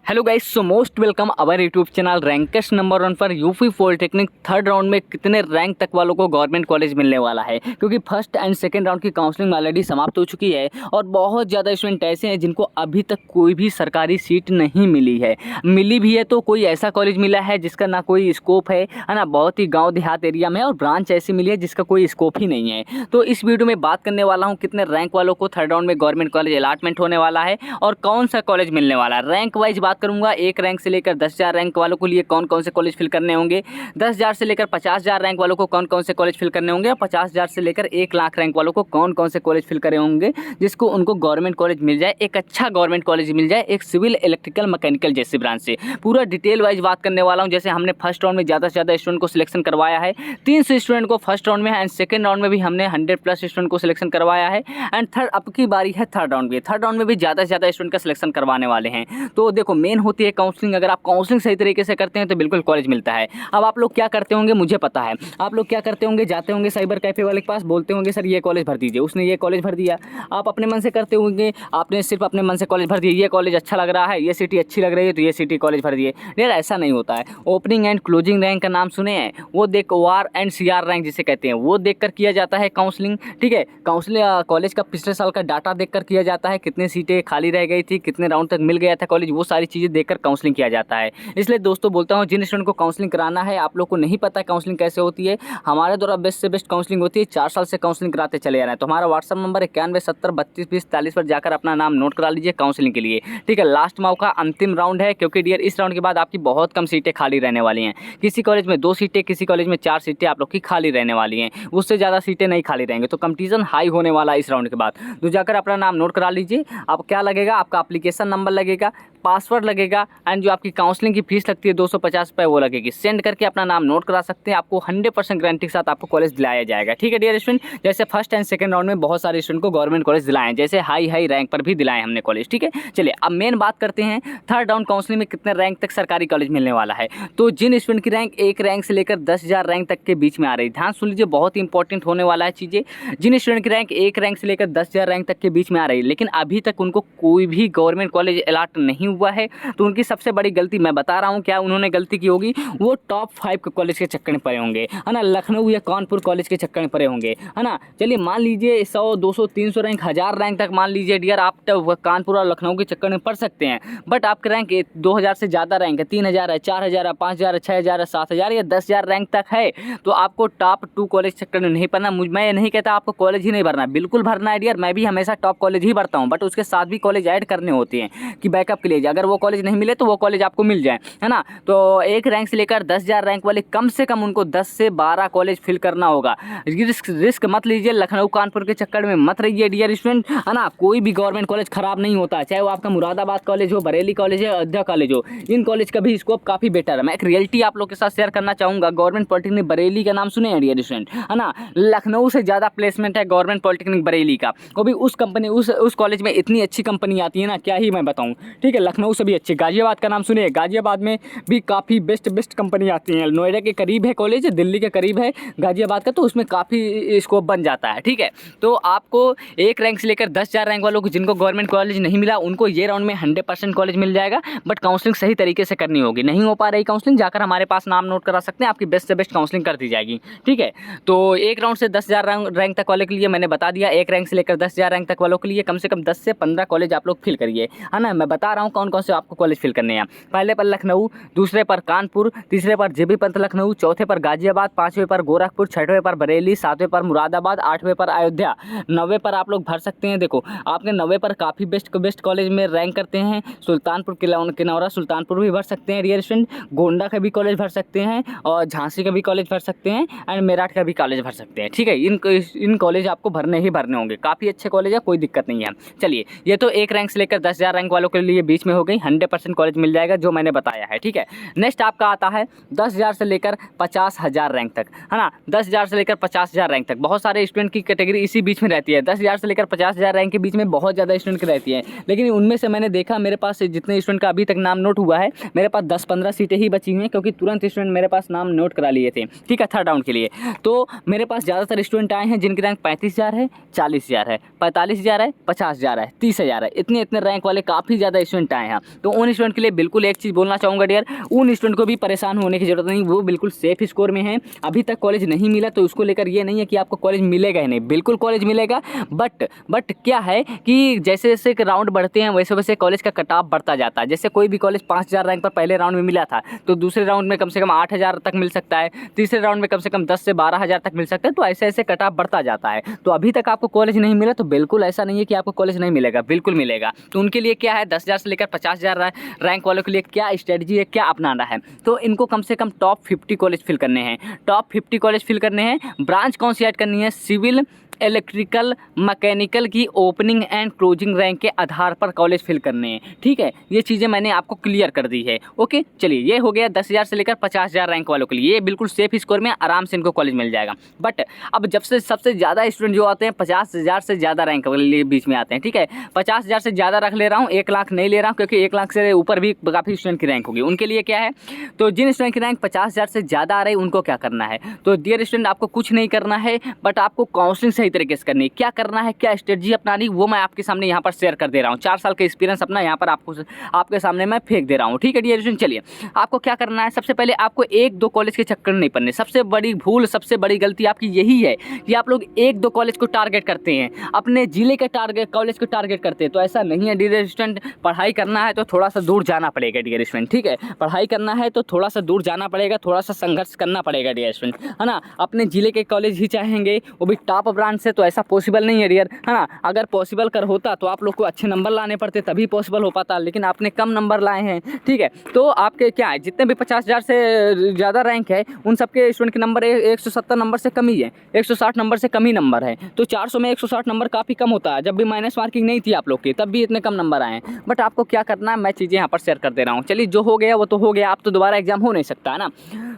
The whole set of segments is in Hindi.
Hello guys, so most welcome our YouTube channel rankers number 1 पर यूपी पॉलिटेक्निक थर्ड राउंड में कितने रैंक तक वालों को गवर्नमेंट कॉलेज मिलने वाला है, क्योंकि फर्स्ट एंड सेकंड राउंड की काउंसलिंग ऑलरेडी समाप्त हो चुकी है और बहुत ज़्यादा स्टूडेंट ऐसे हैं जिनको अभी तक कोई भी सरकारी सीट नहीं मिली है। मिली भी है तो कोई ऐसा कॉलेज मिला है जिसका ना कोई स्कोप है ना, बहुत ही गाँव देहात एरिया में, और ब्रांच ऐसी मिली है जिसका कोई स्कोप ही नहीं है। तो इस वीडियो में बात करने वाला हूँ कितने रैंक वालों को थर्ड राउंड में गवर्नमेंट कॉलेज अलॉटमेंट होने वाला है और कौन सा कॉलेज मिलने वाला है। रैंक वाइज बात करूंगा, 1 रैंक से लेकर 10,000 रैंक वालों के लिए कौन कौन से कॉलेज फिल करने होंगे, 10,000 से लेकर 50,000 रैंक वालों को कौन कौन से कॉलेज फिल करने होंगे और 50,000 से लेकर 1 लाख रैंक वालों को कौन कौन से कॉलेज फिल करने होंगे जिसको उनको गवर्नमेंट कॉलेज मिल जाए, एक अच्छा गवर्नमेंट कॉलेज मिल जाए, एक सिविल इलेक्ट्रिकल मैकेनिकल जैसी ब्रांच से। पूरा डिटेल वाइज बात करने वाला हूँ। जैसे हमने फर्स्ट राउंड में ज़्यादा से ज़्यादा स्टूडेंट को सिलेक्शन करवाया है, 300 स्टूडेंट को फर्स्ट राउंड में एंड सेकंड राउंड में भी हमने 100+ स्टूडेंट को सिलेक्शन करवाया है एंड थर्ड अब की बारी है थर्ड राउंड में। थर्ड राउंड में भी ज़्यादा से ज़्यादा स्टूडेंट का सिलेक्शन करवाने वाले हैं। तो देखो, मेन होती है काउंसलिंग। अगर आप काउंसलिंग सही तरीके से करते हैं तो बिल्कुल कॉलेज मिलता है। अब आप लोग क्या करते होंगे मुझे पता है, आप लोग क्या करते होंगे, जाते होंगे साइबर कैफे वाले के पास, बोलते होंगे सर ये कॉलेज भर दीजिए, उसने ये कॉलेज भर दिया। आप अपने मन से करते होंगे, आपने सिर्फ अपने मन से कॉलेज भर दिया, ये कॉलेज अच्छा लग रहा है, ये सिटी अच्छी लग रही है तो ये सिटी कॉलेज भर दिए। यार ऐसा नहीं होता है। ओपनिंग एंड क्लोजिंग रैंक का नाम सुने हैं, वो देख वार एंड सीआर रैंक जिसे कहते हैं, वो देखकर किया जाता है काउंसलिंग। ठीक है, काउंसलिंग कॉलेज का पिछले साल का डाटा देखकर किया जाता है, कितने सीटें खाली रह गई थी, कितने राउंड तक मिल गया था कॉलेज, वो सारी चीज़ें देखकर काउंसलिंग किया जाता है। इसलिए दोस्तों बोलता हूँ, जिन स्टूडेंट को काउंसलिंग कराना है, आप लोग को नहीं पता काउंसलिंग कैसे होती है, हमारे द्वारा बेस्ट से बेस्ट काउंसलिंग होती है। 4 साल से काउंसलिंग कराते चले आ रहे हैं। तो हमारा व्हाट्सअप नंबर 9170322040 पर जाकर अपना नाम नोट करा लीजिए काउंसलिंग के लिए। ठीक है, लास्ट मौका, अंतिम राउंड है, क्योंकि डियर इस राउंड के बाद आपकी बहुत कम सीटें खाली रहने वाली हैं। किसी कॉलेज में 2 सीटें, किसी कॉलेज में 4 सीटें आप लोग की खाली रहने वाली हैं, उससे ज़्यादा सीटें नहीं खाली रहेंगे। तो कंपटीशन हाई होने वाला है इस राउंड के बाद। तो जाकर अपना नाम नोट करा लीजिए। अब क्या लगेगा, आपका एप्लीकेशन नंबर लगेगा, पासवर्ड लगेगा एंड जो आपकी काउंसलिंग की फीस लगती है 250 रुपये, वो लगेगी। सेंड करके अपना नाम नोट करा सकते हैं। आपको 100% गारंटी के साथ आपको कॉलेज दिलाया जाएगा। ठीक है डियर स्टूडेंट, जैसे फर्स्ट एंड सेकंड राउंड में बहुत सारे स्टूडेंट को गवर्नमेंट कॉलेज दिलाएं, जैसे हाई रैंक पर भी दिलाएं हमने कॉलेज। ठीक है, चलिए अब मेन बात करते हैं, थर्ड राउंड काउंसलिंग में कितने रैंक तक सरकारी कॉलेज मिलने वाला है। तो जिन स्टूडेंट की रैंक 1 रैंक से लेकर 10,000 रैंक तक के बीच में आ रही है, ध्यान सुन लीजिए, बहुत ही इंपॉर्टेंट होने वाला है चीज़ें। जिन स्टूडेंट की रैंक 1 रैंक से लेकर 10,000 रैंक तक के बीच में आ रही है, लेकिन अभी तक उनको कोई भी गवर्नमेंट कॉलेज अलॉट नहीं हुआ है, तो उनकी सबसे बड़ी गलती मैं बता रहा हूँ क्या उन्होंने गलती की होगी, वो टॉप 5 के कॉलेज के चक्कर में पड़े होंगे, है ना, लखनऊ या कानपुर कॉलेज के चक्कर में पड़े होंगे, है ना। चलिए मान लीजिए 100, 200, 300 रैंक, 1000 रैंक तक मान लीजिए डियर आप कानपुर और लखनऊ के चक्कर में पड़ सकते हैं, बट आपका रैंक 2000 से ज़्यादा रैंक है, 3000 है, 4000 है, 5000 है, 6000 है, 7000 या 10,000 रैंक तक है, तो आपको टॉप 2 कॉलेज चक्कर में नहीं पड़ना। मैं ये नहीं कहता आपको कॉलेज ही नहीं भरना, बिल्कुल भरना है डियर, मैं भी हमेशा टॉप कॉलेज ही भरता हूँ, बट उसके साथ भी कॉलेज ऐड करने होते हैं कि बैकअप के लिए, अगर वो कॉलेज नहीं मिले तो वो कॉलेज आपको मिल जाए, है ना। तो 1 रैंक से लेकर 10,000 रैंक वाले कम से कम उनको 10 से 12 कॉलेज फिल करना होगा। रिस्क मत लीजिए, लखनऊ कानपुर के चक्कर में मत रहिए डियर स्टूडेंट, है ना। कोई भी गवर्नमेंट कॉलेज खराब नहीं होता, चाहे वो आपका मुरादाबाद कॉलेज हो, बरेली कॉलेज है, अयोध्या कॉलेज हो, इन कॉलेज का भी स्कोप काफ़ी बेटर है। मैं एक रियलिटी आप लोग के साथ शेयर करना चाहूँगा। गवर्नमेंट पॉलिटेक्निक बरेली का नाम सुने हैं डियर स्टूडेंट, है ना। लखनऊ से ज़्यादा प्लेसमेंट है गवर्नमेंट पॉलिटेक्निक बरेली का, वो भी उस कंपनी उस कॉलेज में इतनी अच्छी कंपनी आती है ना, क्या ही मैं बताऊँ। ठीक है, लखनऊ से भी अच्छी। गाजियाबाद का नाम सुनिए, गाजियाबाद में भी काफ़ी बेस्ट कंपनी आती हैं। नोएडा के करीब है कॉलेज, दिल्ली के करीब है गाजियाबाद का, तो उसमें काफ़ी स्कोप बन जाता है। ठीक है, तो आपको 1 रैंक से लेकर 10,000 रैंक वालों को जिनको गवर्नमेंट कॉलेज नहीं मिला, उनको ये राउंड में 100% कॉलेज मिल जाएगा, बट काउंसलिंग सही तरीके से करनी होगी। नहीं हो पा रही काउंसलिंग, जाकर हमारे पास नाम नोट करा सकते हैं, आपकी बेस्ट से बेस्ट काउंसलिंग कर दी जाएगी। ठीक है, तो 1 राउंड से 10,000 रैंक तक वाले के लिए मैंने बता दिया, 1 रैंक से लेकर 10,000 रैंक तक वालों के लिए कम से कम 10 से 15 कॉलेज आप लोग फिल करिए, है ना। मैं बता रहा हूँ कौन कौन से आपको कॉलेज फिल करने हैं। पहले पर लखनऊ, दूसरे पर कानपुर, तीसरे पर जेबी पंत लखनऊ, चौथे पर गाजियाबाद, 5वें पर गोरखपुर, 6वें पर बरेली, 7वें पर मुरादाबाद, 8वें पर अयोध्या, 9वें पर आप लोग भर सकते हैं। देखो आपने 9वें पर काफ़ी बेस्ट कॉलेज में रैंक करते हैं, सुल्तानपुर किनौरा सुल्तानपुर भी भर सकते हैं डियर स्टूडेंट, गोंडा का भी कॉलेज भर सकते हैं और झांसी का भी कॉलेज भर सकते हैं एंड मेरठ का भी कॉलेज भर सकते हैं। ठीक है, इन कॉलेज आपको भरने ही भरने होंगे, काफ़ी अच्छे कॉलेज है, कोई दिक्कत नहीं है। चलिए, ये तो 1 रैंक से लेकर 10,000 रैंक वालों के लिए बीच में हो गई, 100% कॉलेज मिल जाएगा जो मैंने बताया है। ठीक है, नेक्स्ट आपका आता है 10,000 से लेकर 50,000 रैंक तक, है ना। 10,000 से लेकर 50,000 रैंक तक बहुत सारे स्टूडेंट की कैटेगरी इसी बीच में रहती है। 10,000 से लेकर 50,000 रैंक के बीच में बहुत ज़्यादा स्टूडेंट की रहती है, लेकिन उनमें से मैंने देखा मेरे पास जितने स्टूडेंट का अभी तक नाम नोट हुआ है, मेरे पास 10-15 सीटें ही बची हुई हैं, क्योंकि तुरंत स्टूडेंट मेरे पास नाम नोट करा लिए थे। ठीक है, थर्ड राउंड के लिए तो मेरे पास ज़्यादातर स्टूडेंट आए हैं जिनकी रैंक 35,000 है, 40,000 है, 45,000 है, 50,000 है, 30,000 है, इतने रैंक वाले काफ़ी ज़्यादा स्टूडेंट आए हैं। तो उन स्टूडेंट के लिए बिल्कुल एक चीज़ बोलना चाहूँगा डियर, उन स्टूडेंट को भी परेशान होने की जरूरत नहीं, वो बिल्कुल सेफ स्कोर में है। अभी तक कॉलेज नहीं मिला तो उसको लेकर ये नहीं है कि आपको कॉलेज मिलेगा ही नहीं, बिल्कुल कॉलेज मिलेगा। बट क्या है कि जैसे जैसे राउंड बढ़ते हैं वैसे वैसे कॉलेज का कट ऑफ बढ़ता जाता है। जैसे कोई भी कॉलेज 5000 रैंक पर पहले राउंड में मिला था तो दूसरे राउंड में कम से कम 8000 तक मिल सकता है, तीसरे राउंड में कम से कम 10 से 12000 तक मिल सकता है। तो ऐसे ऐसे कट ऑफ बढ़ता जाता है। तो अभी तक आपको कॉलेज नहीं मिला तो बिल्कुल ऐसा नहीं है कि आपको कॉलेज नहीं मिलेगा, बिल्कुल मिलेगा। तो उनके लिए क्या है, 10,000 से लेकर 50,000 रैंक वालों के लिए क्या स्ट्रेटजी है, क्या अपनाना है। तो इनको कम से कम टॉप 50 कॉलेज फिल करने हैं, टॉप 50 कॉलेज फिल करने हैं। ब्रांच कौन सी ऐड करनी है, सिविल, इलेक्ट्रिकल, मैकेनिकल की ओपनिंग एंड क्लोजिंग रैंक के आधार पर कॉलेज फिल करने हैं। ठीक है, ये चीज़ें मैंने आपको क्लियर कर दी है। ओके चलिए, ये हो गया 10,000 से लेकर 50,000 रैंक वालों के लिए, ये बिल्कुल सेफ स्कोर में आराम से इनको कॉलेज मिल जाएगा। बट अब जब से सबसे ज़्यादा स्टूडेंट जो आते हैं 50,000 से ज़्यादा रैंक वाले लिए बीच में आते हैं। ठीक है, 50,000 से ज़्यादा रख ले रहा हूँ, 1 लाख नहीं ले रहा हूँ क्योंकि 1 लाख से ऊपर भी काफ़ी स्टूडेंट की रैंक होगी। उनके लिए क्या है, तो जिन स्टूडेंट की रैंक 50,000 से ज़्यादा आ रही है उनको क्या करना है, तो डियर स्टूडेंट आपको कुछ नहीं करना है, बट आपको काउंसलिंग सही तरीके से करनी है। क्या करना है, क्या स्ट्रेटजी अपनानी, वो मैं आपके सामने यहाँ पर शेयर कर दे रहा हूँ। 4 साल का एक्सपीरियंस अपना यहाँ पर आपके सामने मैं फेंक दे रहा हूँ। ठीक है डियर स्टूडेंट, चलिए आपको क्या करना है, सबसे पहले आपको 1-2 कॉलेज के चक्कर नहीं पड़ने। सबसे बड़ी भूल, सबसे बड़ी गलती आपकी यही है कि आप लोग 1-2 कॉलेज को टारगेट करते हैं, अपने जिले के कॉलेज को टारगेट करते हैं। तो ऐसा नहीं है डियर स्टूडेंट, पढ़ाई करना है तो थोड़ा सा दूर जाना पड़ेगा डियर स्टूडेंट। ठीक है, पढ़ाई करना है तो थोड़ा सा दूर जाना पड़ेगा, थोड़ा सा संघर्ष करना पड़ेगा डियर स्टूडेंट, है ना। अपने जिले के कॉलेज ही चाहेंगे, वो भी टॉप ब्रांच से, तो ऐसा पॉसिबल नहीं है डियर, है ना। अगर पॉसिबल कर होता तो आप लोग को अच्छे नंबर लाने पड़ते, तभी पॉसिबल हो पाता, लेकिन आपने कम नंबर लाए हैं। ठीक है, तो आपके क्या है, जितने भी 50,000 से ज़्यादा रैंक है उन सबके स्टूडेंट के नंबर 170 नंबर से कम ही है, 160 नंबर से कम ही नंबर है। तो 400 में 160 नंबर काफ़ी कम होता है। जब भी माइनस मार्किंग नहीं थी आप लोग की तब भी इतने कम नंबर आए हैं। बट आपको क्या करना है, मैं चीज़ें यहाँ पर शेयर कर दे रहा हूँ। चलिए, जो हो गया वो तो हो गया, आप तो दोबारा एग्जाम हो नहीं सकता है ना।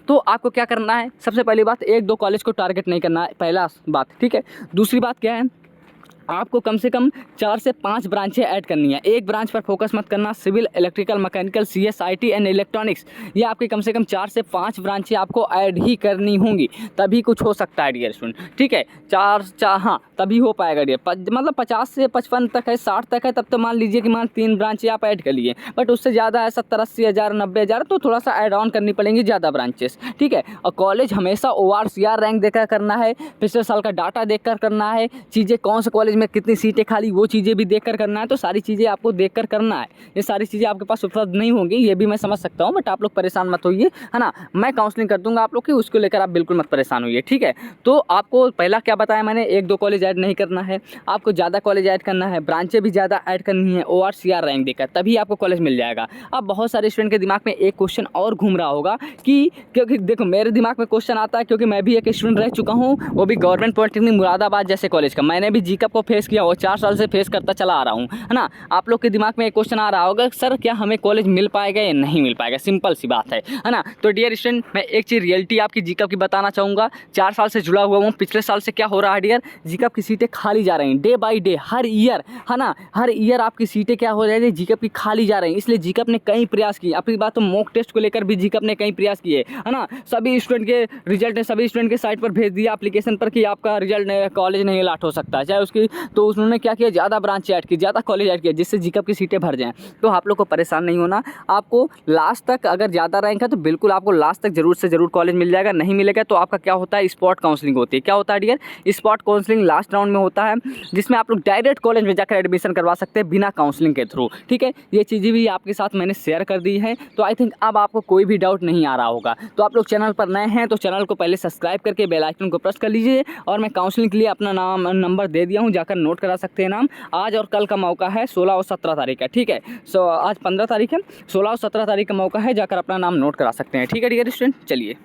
तो आपको क्या करना है, सबसे पहली बात 1-2 कॉलेज को टारगेट नहीं करना है, पहला बात। ठीक है, दूसरी बात क्या है, आपको कम से कम 4 से 5 ब्रांचें ऐड करनी है। एक ब्रांच पर फोकस मत करना, civil, electrical, mechanical, CS, IT and electronics, ये आपके कम से कम 4 से 5 ब्रांचें आपको ऐड ही करनी होंगी, तभी कुछ हो सकता है डियर स्टूडेंट। ठीक है, हाँ तभी हो पाएगा डियर। मतलब 50 से 55 तक है, 60 तक है, तब तो मान लीजिए कि 3 ब्रांचें आप ऐड कर लिए। बट उससे ज़्यादा है 70-80 हज़ार 90,000, तो थोड़ा सा ऐड ऑन करनी पड़ेंगी ज़्यादा ब्रांचेस। ठीक है, और कॉलेज हमेशा ORCR रैंक देखकर करना है, पिछले साल का डाटा देखकर करना है, चीज़ें कौन से कॉलेज में कितनी सीटें खाली वो चीज़ें भी देखकर करना है। तो सारी चीज़ें आपको देखकर करना है, ये सारी चीज़ें आपके पास उपलब्ध नहीं होंगी, ये भी मैं समझ सकता हूँ। बट आप लोग परेशान मत होइए, है ना, मैं काउंसलिंग कर दूंगा आप लोग की, उसको लेकर आप बिल्कुल मत परेशान होइए। ठीक है, तो आपको पहला क्या बताया मैंने, 1-2 कॉलेज ऐड नहीं करना है, आपको ज़्यादा कॉलेज ऐड करना है, ब्रांचें भी ज़्यादा ऐड करनी है, ORCR रैंक देकर, तभी आपको कॉलेज मिल जाएगा। अब बहुत सारे स्टूडेंट के दिमाग में एक क्वेश्चन और घूम रहा होगा कि, क्योंकि देखो मेरे दिमाग में क्वेश्चन आता है क्योंकि मैं भी एक स्टूडेंट रह चुका हूँ, वो भी गवर्नमेंट पॉलिटेक्निक मुरादाबाद जैसे कॉलेज का। मैंने भी GCAP को फेस किया, वो 4 साल से फेस करता चला आ रहा हूँ, है ना। आप लोग के दिमाग में एक क्वेश्चन आ रहा होगा, सर क्या हमें कॉलेज मिल पाएगा या नहीं मिल पाएगा, सिंपल सी बात है ना। तो डियर स्टूडेंट, मैं एक चीज़ रियलिटी आपकी GCAP की बताना चाहूँगा, 4 साल से जुड़ा हुआ हूँ। पिछले साल से क्या हो रहा है डियर, GCAP की सीटें खाली जा रही हैं day by day, her year, है ना, हर ईयर आपकी सीटें क्या हो रही है, GCAP की खाली जा रही हैं। इसलिए GCAP ने कई प्रयास किए, अपनी बात तो मॉक टेस्ट को लेकर भी GCAP ने कई प्रयास किए, है ना। सभी स्टूडेंट के रिजल्ट ने सभी स्टूडेंट के साइट पर भेज दिया एप्लीकेशन पर कि आपका रिजल्ट कॉलेज नहीं अलॉट हो सकता है, चाहे उसकी। तो उन्होंने क्या किया, ज़्यादा ब्रांच ऐड की, ज़्यादा कॉलेज ऐड किया, जिससे GCAP की सीटें भर जाएँ। तो आप लोग को परेशान नहीं होना, आपको लास्ट तक अगर ज़्यादा रैंक है तो बिल्कुल आपको लास्ट तक जरूर से जरूर कॉलेज मिल जाएगा। नहीं मिलेगा तो आपका क्या होता है, स्पॉट काउंसलिंग होती है। क्या होता है dear, spot counselling last round में होता है, जिसमें आप लोग डायरेक्ट कॉलेज में जाकर एडमिशन करवा सकते हैं बिना काउंसलिंग के थ्रू। ठीक है, ये चीज़ें भी आपके साथ मैंने शेयर कर दी है। तो आई थिंक अब आपको कोई भी डाउट नहीं आ रहा होगा। तो आप लोग चैनल पर नए हैं तो चैनल को पहले सब्सक्राइब करके बेल आइकन को प्रेस कर लीजिए। और मैं काउंसलिंग के लिए अपना नंबर दे दिया हूँ, जाकर नोट करा सकते हैं नाम। आज और कल का मौका है, 16 और 17 तारीख का। ठीक है, आज 15 तारीख है, 16 और 17 तारीख का मौका है, जाकर अपना नाम नोट करा सकते हैं। ठीक है डियर स्टूडेंट, चलिए।